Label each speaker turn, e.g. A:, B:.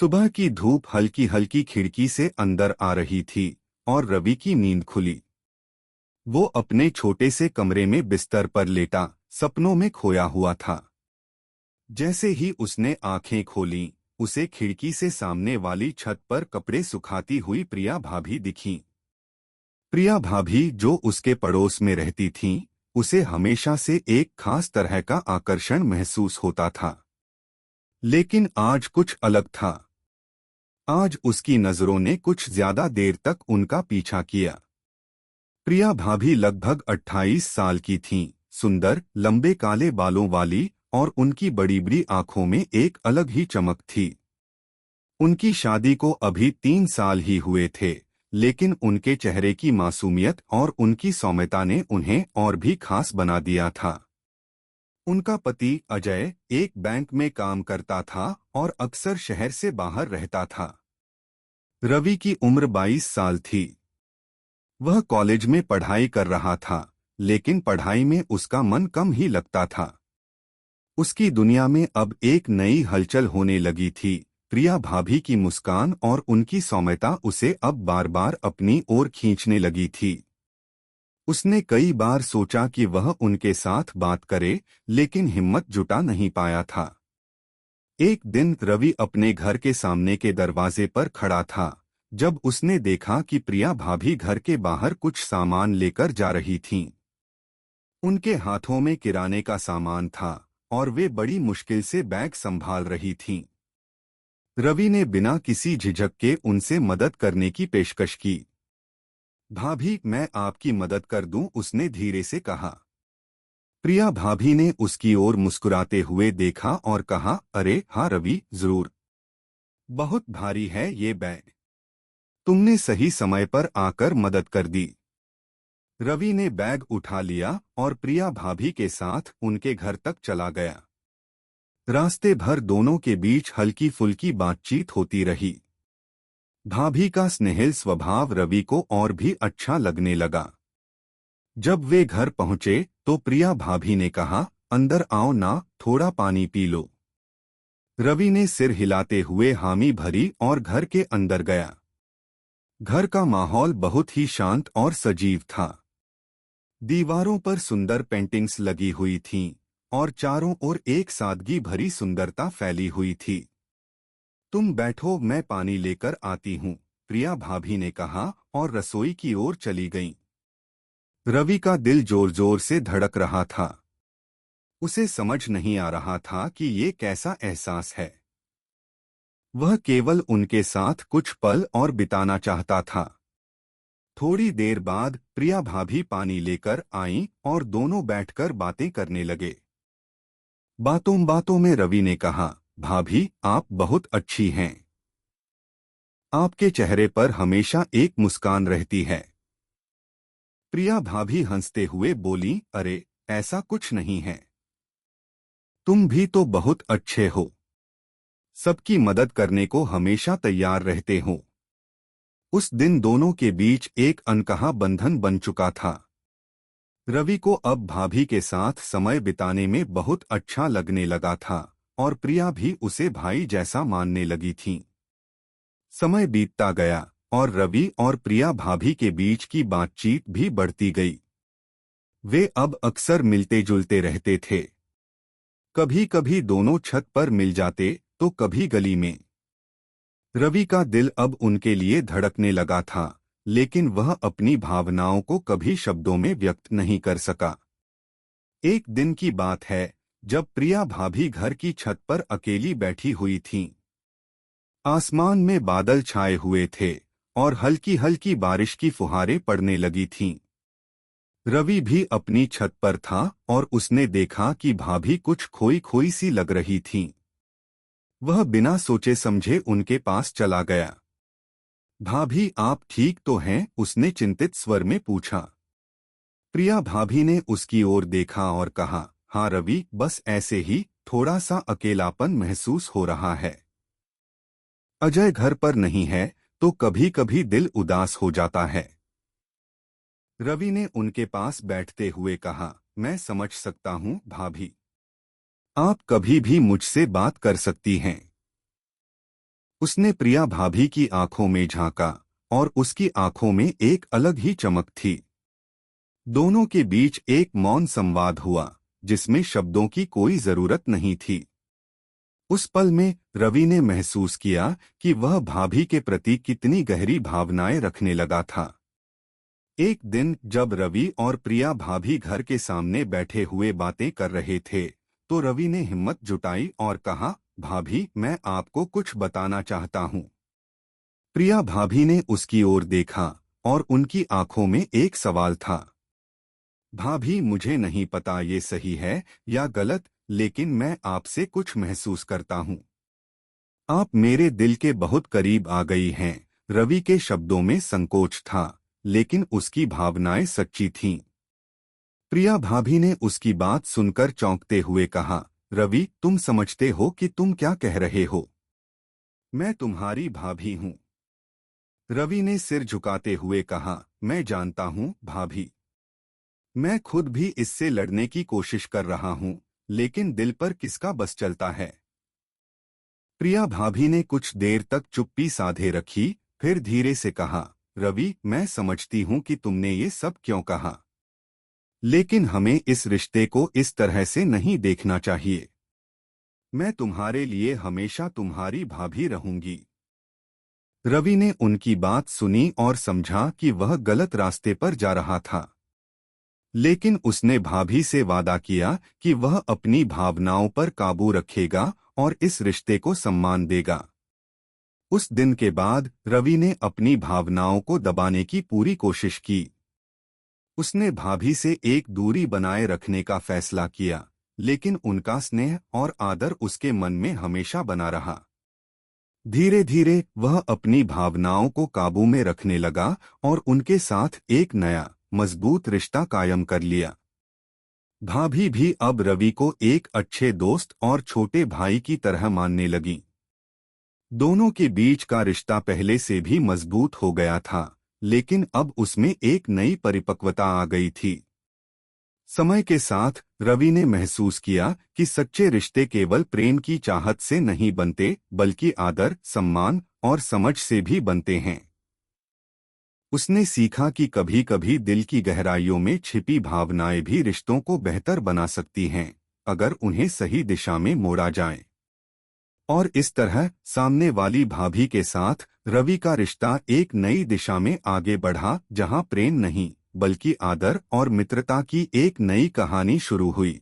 A: सुबह की धूप हल्की हल्की खिड़की से अंदर आ रही थी और रवि की नींद खुली। वो अपने छोटे से कमरे में बिस्तर पर लेटा सपनों में खोया हुआ था। जैसे ही उसने आंखें खोलीं, उसे खिड़की से सामने वाली छत पर कपड़े सुखाती हुई प्रिया भाभी दिखीं। प्रिया भाभी जो उसके पड़ोस में रहती थीं, उसे हमेशा से एक खास तरह का आकर्षण महसूस होता था। लेकिन आज कुछ अलग था। आज उसकी नजरों ने कुछ ज्यादा देर तक उनका पीछा किया। प्रिया भाभी लगभग 28 साल की थीं, सुंदर, लंबे काले बालों वाली, और उनकी बड़ी बड़ी आंखों में एक अलग ही चमक थी। उनकी शादी को अभी 3 साल ही हुए थे, लेकिन उनके चेहरे की मासूमियत और उनकी सौम्यता ने उन्हें और भी खास बना दिया था। उनका पति अजय एक बैंक में काम करता था और अक्सर शहर से बाहर रहता था। रवि की उम्र 22 साल थी। वह कॉलेज में पढ़ाई कर रहा था, लेकिन पढ़ाई में उसका मन कम ही लगता था। उसकी दुनिया में अब एक नई हलचल होने लगी थी। प्रिया भाभी की मुस्कान और उनकी सौम्यता उसे अब बार बार अपनी ओर खींचने लगी थी। उसने कई बार सोचा कि वह उनके साथ बात करे, लेकिन हिम्मत जुटा नहीं पाया था। एक दिन रवि अपने घर के सामने के दरवाजे पर खड़ा था, जब उसने देखा कि प्रिया भाभी घर के बाहर कुछ सामान लेकर जा रही थीं। उनके हाथों में किराने का सामान था और वे बड़ी मुश्किल से बैग संभाल रही थीं। रवि ने बिना किसी झिझक के उनसे मदद करने की पेशकश की। भाभी, मैं आपकी मदद कर दूं, उसने धीरे से कहा। प्रिया भाभी ने उसकी ओर मुस्कुराते हुए देखा और कहा, अरे हाँ रवि, जरूर। बहुत भारी है ये बैग। तुमने सही समय पर आकर मदद कर दी। रवि ने बैग उठा लिया और प्रिया भाभी के साथ उनके घर तक चला गया। रास्ते भर दोनों के बीच हल्की फुल्की बातचीत होती रही। भाभी का स्नेहिल स्वभाव रवि को और भी अच्छा लगने लगा। जब वे घर पहुंचे तो प्रिया भाभी ने कहा, अंदर आओ ना, थोड़ा पानी पी लो। रवि ने सिर हिलाते हुए हामी भरी और घर के अंदर गया। घर का माहौल बहुत ही शांत और सजीव था। दीवारों पर सुंदर पेंटिंग्स लगी हुई थीं और चारों ओर एक सादगी भरी सुंदरता फैली हुई थी। तुम बैठो, मैं पानी लेकर आती हूँ, प्रिया भाभी ने कहा और रसोई की ओर चली गईं। रवि का दिल जोर जोर से धड़क रहा था। उसे समझ नहीं आ रहा था कि ये कैसा एहसास है। वह केवल उनके साथ कुछ पल और बिताना चाहता था। थोड़ी देर बाद प्रिया भाभी पानी लेकर आईं और दोनों बैठकर बातें करने लगे। बातों बातों में रवि ने कहा, भाभी, आप बहुत अच्छी हैं। आपके चेहरे पर हमेशा एक मुस्कान रहती है। प्रिया भाभी हंसते हुए बोली, अरे ऐसा कुछ नहीं है। तुम भी तो बहुत अच्छे हो। सबकी मदद करने को हमेशा तैयार रहते हो। उस दिन दोनों के बीच एक अनकहा बंधन बन चुका था। रवि को अब भाभी के साथ समय बिताने में बहुत अच्छा लगने लगा था और प्रिया भी उसे भाई जैसा मानने लगी थीं। समय बीतता गया और रवि और प्रिया भाभी के बीच की बातचीत भी बढ़ती गई। वे अब अक्सर मिलते जुलते रहते थे। कभी कभी दोनों छत पर मिल जाते तो कभी गली में। रवि का दिल अब उनके लिए धड़कने लगा था, लेकिन वह अपनी भावनाओं को कभी शब्दों में व्यक्त नहीं कर सका। एक दिन की बात है, जब प्रिया भाभी घर की छत पर अकेली बैठी हुई थीं। आसमान में बादल छाए हुए थे और हल्की हल्की बारिश की फुहारें पड़ने लगी थीं। रवि भी अपनी छत पर था और उसने देखा कि भाभी कुछ खोई खोई सी लग रही थीं। वह बिना सोचे समझे उनके पास चला गया। भाभी, आप ठीक तो हैं? उसने चिंतित स्वर में पूछा। प्रिया भाभी ने उसकी ओर देखा और कहा, हाँ रवि, बस ऐसे ही, थोड़ा सा अकेलापन महसूस हो रहा है। अजय घर पर नहीं है तो कभी कभी दिल उदास हो जाता है। रवि ने उनके पास बैठते हुए कहा, मैं समझ सकता हूँ भाभी। आप कभी भी मुझसे बात कर सकती हैं। उसने प्रिया भाभी की आंखों में झांका और उसकी आंखों में एक अलग ही चमक थी। दोनों के बीच एक मौन संवाद हुआ जिसमें शब्दों की कोई जरूरत नहीं थी। उस पल में रवि ने महसूस किया कि वह भाभी के प्रति कितनी गहरी भावनाएं रखने लगा था। एक दिन जब रवि और प्रिया भाभी घर के सामने बैठे हुए बातें कर रहे थे तो रवि ने हिम्मत जुटाई और कहा, भाभी मैं आपको कुछ बताना चाहता हूँ। प्रिया भाभी ने उसकी ओर देखा और उनकी आंखों में एक सवाल था। भाभी मुझे नहीं पता ये सही है या गलत, लेकिन मैं आपसे कुछ महसूस करता हूँ। आप मेरे दिल के बहुत करीब आ गई हैं। रवि के शब्दों में संकोच था, लेकिन उसकी भावनाएं सच्ची थीं। प्रिया भाभी ने उसकी बात सुनकर चौंकते हुए कहा, रवि तुम समझते हो कि तुम क्या कह रहे हो? मैं तुम्हारी भाभी हूँ। रवि ने सिर झुकाते हुए कहा, मैं जानता हूँ भाभी। मैं खुद भी इससे लड़ने की कोशिश कर रहा हूँ, लेकिन दिल पर किसका बस चलता है। प्रिया भाभी ने कुछ देर तक चुप्पी साधे रखी, फिर धीरे से कहा, रवि मैं समझती हूँ कि तुमने ये सब क्यों कहा, लेकिन हमें इस रिश्ते को इस तरह से नहीं देखना चाहिए। मैं तुम्हारे लिए हमेशा तुम्हारी भाभी रहूंगी। रवि ने उनकी बात सुनी और समझा कि वह गलत रास्ते पर जा रहा था, लेकिन उसने भाभी से वादा किया कि वह अपनी भावनाओं पर काबू रखेगा और इस रिश्ते को सम्मान देगा। उस दिन के बाद रवि ने अपनी भावनाओं को दबाने की पूरी कोशिश की। उसने भाभी से एक दूरी बनाए रखने का फैसला किया, लेकिन उनका स्नेह और आदर उसके मन में हमेशा बना रहा। धीरे धीरे वह अपनी भावनाओं को काबू में रखने लगा और उनके साथ एक नया मजबूत रिश्ता कायम कर लिया। भाभी भी अब रवि को एक अच्छे दोस्त और छोटे भाई की तरह मानने लगी। दोनों के बीच का रिश्ता पहले से भी मजबूत हो गया था, लेकिन अब उसमें एक नई परिपक्वता आ गई थी। समय के साथ रवि ने महसूस किया कि सच्चे रिश्ते केवल प्रेम की चाहत से नहीं बनते, बल्कि आदर, सम्मान और समझ से भी बनते हैं। उसने सीखा कि कभी कभी दिल की गहराइयों में छिपी भावनाएं भी रिश्तों को बेहतर बना सकती हैं, अगर उन्हें सही दिशा में मोड़ा जाए। और इस तरह सामने वाली भाभी के साथ रवि का रिश्ता एक नई दिशा में आगे बढ़ा, जहां प्रेम नहीं बल्कि आदर और मित्रता की एक नई कहानी शुरू हुई।